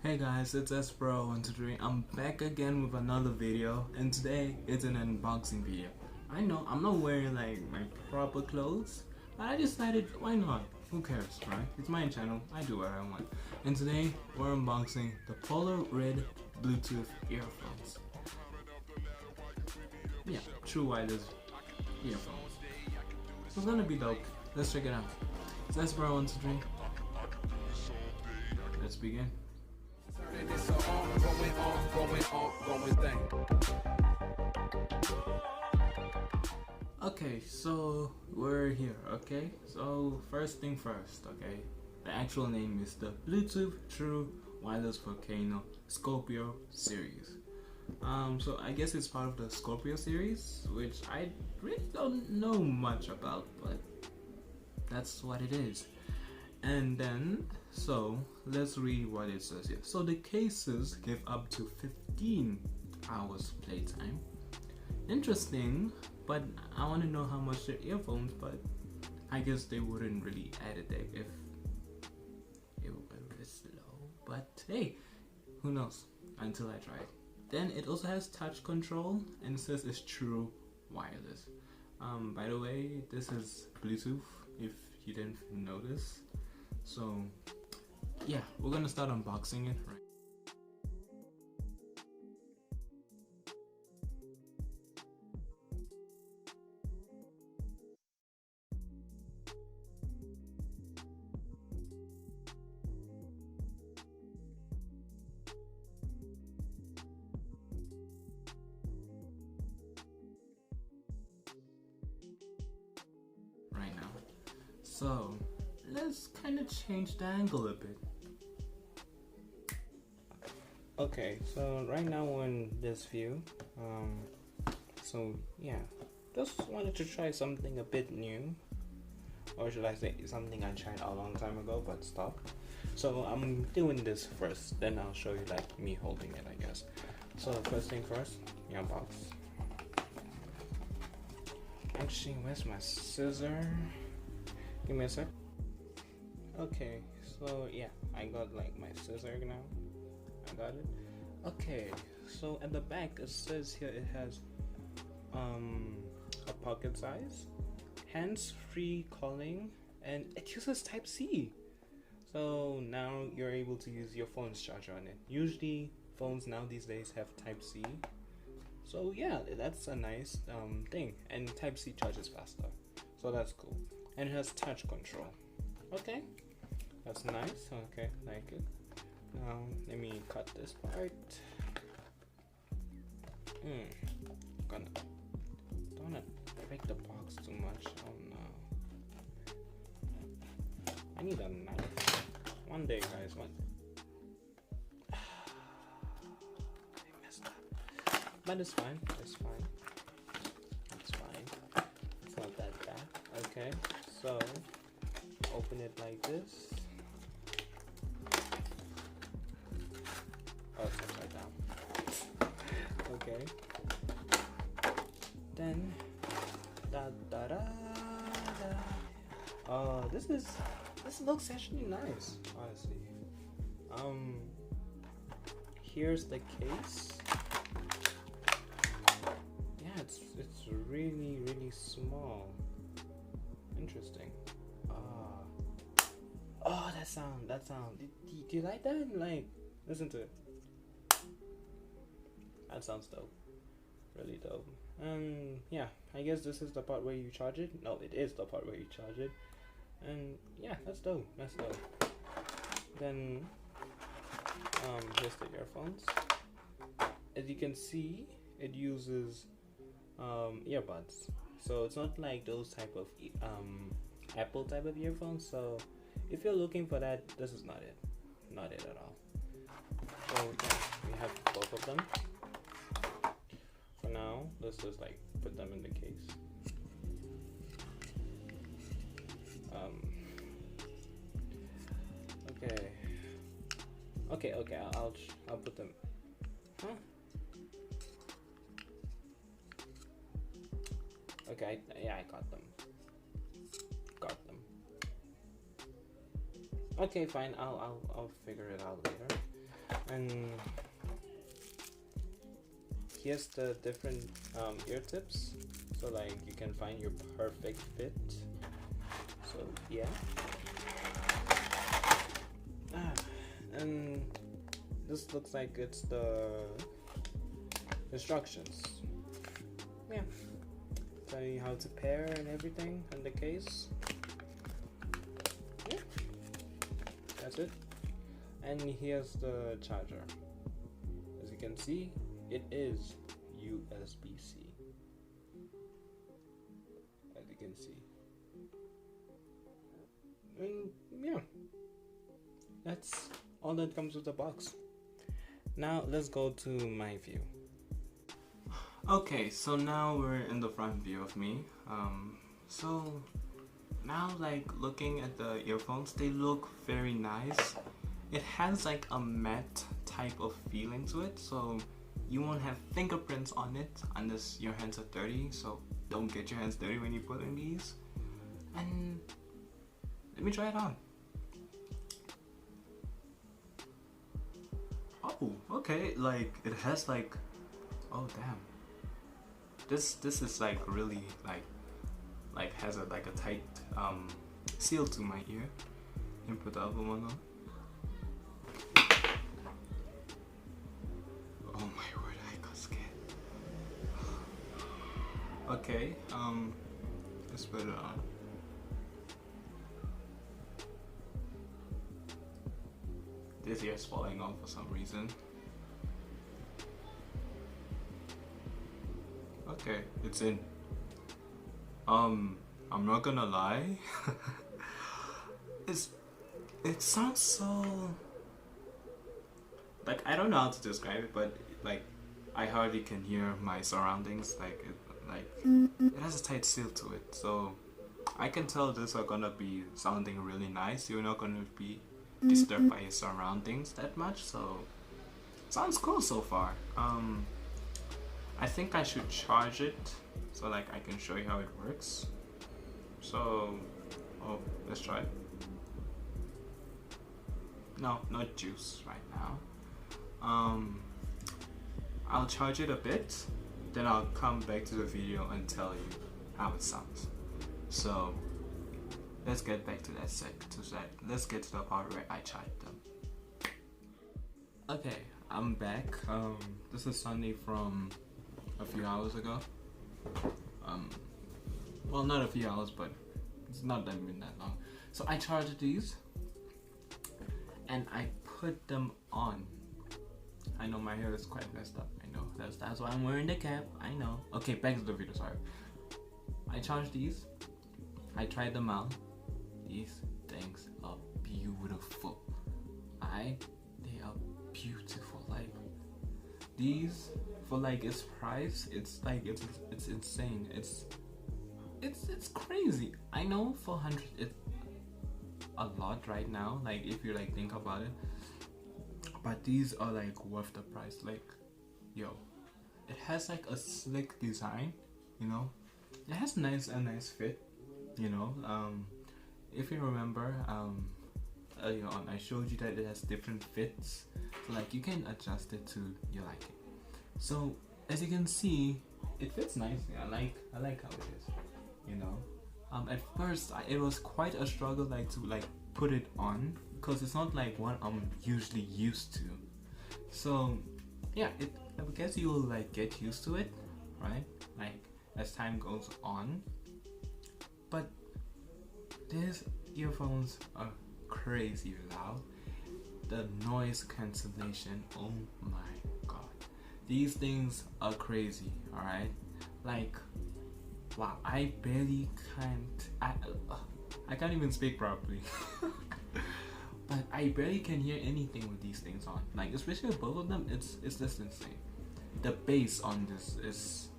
Hey guys, it's Bro123. I'm back again with another video, and today it's an unboxing video. I know I'm not wearing like my proper clothes, but I decided why not? Who cares, right? It's my channel, I do what I want. And today we're unboxing the Polar Red Bluetooth earphones. Yeah, true wireless earphones. It's gonna be dope. Let's check it out. It's Bro123. Let's begin. It's an ongoing thing. Okay, so we're here, okay? So first thing first, okay? The actual name is the Bluetooth True Wireless Volkano Scorpio series. So I guess it's part of the Scorpio series, which I really don't know much about, but that's what it is. And then, so let's read what it says here. So the cases give up to 15 hours playtime. Interesting, but I want to know how much they're earphones, but I guess they wouldn't really add it there if it was low. But hey, who knows until I try it. Then it also has touch control and it says it's true wireless. By the way, this is Bluetooth if you didn't notice. So yeah, we're gonna start unboxing it right now. So let's kind of change the angle a bit. Okay, so right now we're in this view. So yeah, just wanted to try something a bit new, or should I say something I tried a long time ago but stopped. So I'm doing this first, then I'll show you like me holding it, I guess. So first thing first, your box. Actually, where's my scissor? Give me a sec. Okay, so yeah, I got like my scissor now. I got it. Okay, so at the back it says here it has a pocket size, hands-free calling, and it uses Type-C. So now you're able to use your phone's charger on it. Usually phones now these days have Type-C. So yeah, that's a nice thing, and Type-C charges faster. So that's cool. And it has touch control. Okay. That's nice. Okay, like it. Now let me cut this part. Don't wanna break the box too much. Oh no. I need a knife. One day, guys. One. I messed up. But it's fine. It's fine. It's fine. It's not that bad. Okay. So open it like this. Oh, it's upside down. Okay. Then this looks actually nice, honestly. Here's the case. Yeah, it's really small. Interesting. Oh, that sound. Do you like that? Like, listen to it. That sounds dope. Really dope. Yeah, I guess this is the part where you charge it. No, it is the part where you charge it. And yeah, that's dope. Then here's the earphones. As you can see, it uses earbuds. So it's not like those type of Apple type of earphones. So if you're looking for that, this is not it. Not it at all. So yeah, we have both of them. For now, let's just like put them in the case. Okay. I'll put them. Huh? Okay. Yeah, I got them. Okay, fine. I'll figure it out later. And here's the different ear tips, so like you can find your perfect fit. So yeah. And this looks like it's the instructions. Yeah, tell you how to pair and everything in the case. Yeah, that's it. And here's the charger. As you can see, it is USB-C. As you can see. And yeah, that's all that comes with the box. Now let's go to my view. Okay, so now we're in the front view of me. So now, like, looking at the earphones, they look very nice. It has like a matte type of feeling to it, so you won't have fingerprints on it unless your hands are dirty. So don't get your hands dirty when you put in these. And let me try it on. Oh, okay. Like, it has like, oh damn. This is like really like has a tight seal to my ear. And put the other one on. Oh my word, I got scared. Okay, let's put it on. This ear is falling off for some reason. Okay, it's in. I'm not gonna lie. It sounds so, like, I don't know how to describe it, but like I hardly can hear my surroundings. Like it has a tight seal to it, so I can tell these are gonna be sounding really nice. You're not gonna be disturbed by your surroundings that much, so sounds cool so far. I think I should charge it so like I can show you how it works. So, oh, let's try it. No, not juice right now. I'll charge it a bit, then I'll come back to the video and tell you how it sounds. So let's get back to that let's get to the part where I charged them. Okay, I'm back. This is Sunday from a few hours ago. Well, not a few hours, but it's not been that long. So I charged these and I put them on. I know my hair is quite messed up. I know that's why I'm wearing the cap. I know. Okay, back to the video. Sorry. I charged these. I tried them out. These things are beautiful. They are beautiful. Like, these, for like its price, it's like it's insane. It's crazy. I know 400 it's a lot right now, like if you like think about it, but these are like worth the price. Like, yo, it has like a slick design, you know. It has a nice fit, you know. If you remember, earlier on I showed you that it has different fits, so like you can adjust it to your liking. So as you can see, it fits nicely. I like how it is, you know. At first it was quite a struggle like to like put it on, because it's not like what I'm usually used to. So yeah, I guess you will like get used to it, right? Like as time goes on. But these earphones are crazy loud. The noise cancellation, oh my god, these things are crazy. All right, like, wow, I barely I can't even speak properly. But I barely can hear anything with these things on. Like, especially with both of them, it's just insane. The bass on this is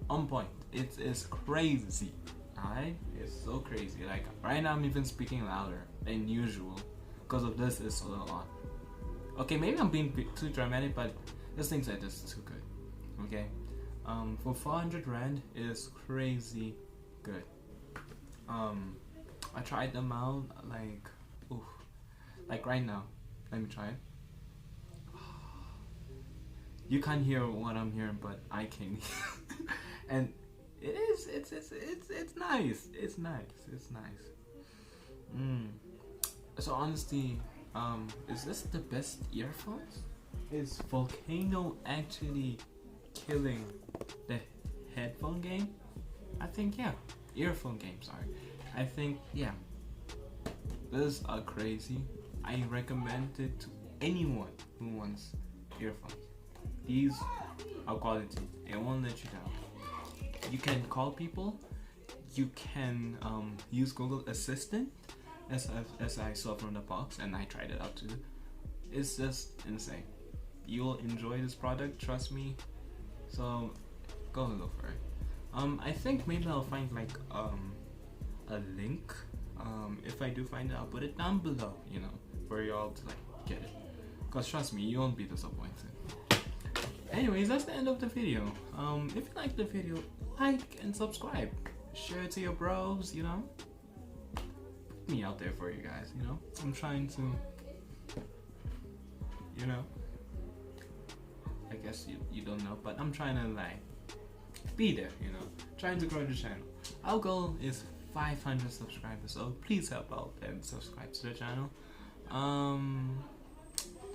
on point. It is crazy. Alright? It's so crazy. Like, right now I'm even speaking louder than usual because of this is so on. Okay, maybe I'm being too dramatic, but this thing's like this is too good. Okay? For 400 rand, it is crazy good. I tried them out, like, oof. Like right now. Let me try it. You can't hear what I'm hearing, but I can. And it's nice. It's nice. It's nice. So honestly, is this the best earphones? Is Volcano actually killing the headphone game? I think yeah. Earphone game, sorry. I think yeah. These are crazy. I recommend it to anyone who wants earphones. These are quality. It won't let you down. You can call people. You can use Google Assistant, as I saw from the box, and I tried it out too. It's just insane. You'll enjoy this product, trust me. So go for it. I think maybe I'll find like a link. If I do find it, I'll put it down below, you know, for y'all to like get it. Cause trust me, you won't be disappointed. Anyways, that's the end of the video. If you like the video, like and subscribe. Share it to your bros, you know. Put me out there for you guys, you know. I'm trying to, you know. I guess you don't know, but I'm trying to like be there, you know. Trying to grow the channel. Our goal is 500 subscribers, so please help out and subscribe to the channel.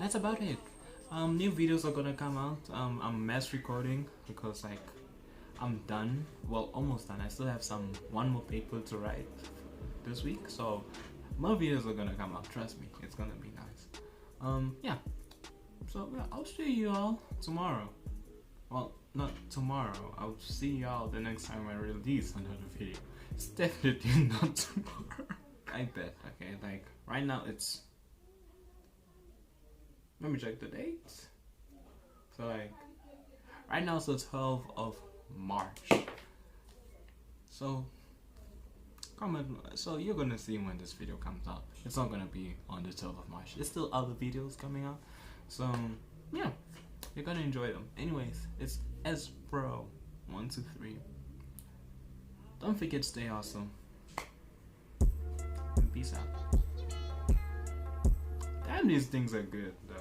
That's about it. New videos are gonna come out. I'm mass recording because like I'm done. Well, almost done. I still have one more paper to write this week, so more videos are gonna come out. Trust me, it's gonna be nice. Yeah. So yeah, I'll see you all tomorrow. Well, not tomorrow. I'll see y'all the next time I release another video. It's definitely not tomorrow. I bet. Okay, like right now it's. Let me check the dates. So like, right now it's the 12th of March. So, comment. So you're gonna see when this video comes out. It's not gonna be on the 12th of March. There's still other videos coming out. So yeah, you're gonna enjoy them. Anyways, it's sbro123. Don't forget to stay awesome. And peace out. Damn, these things are good though.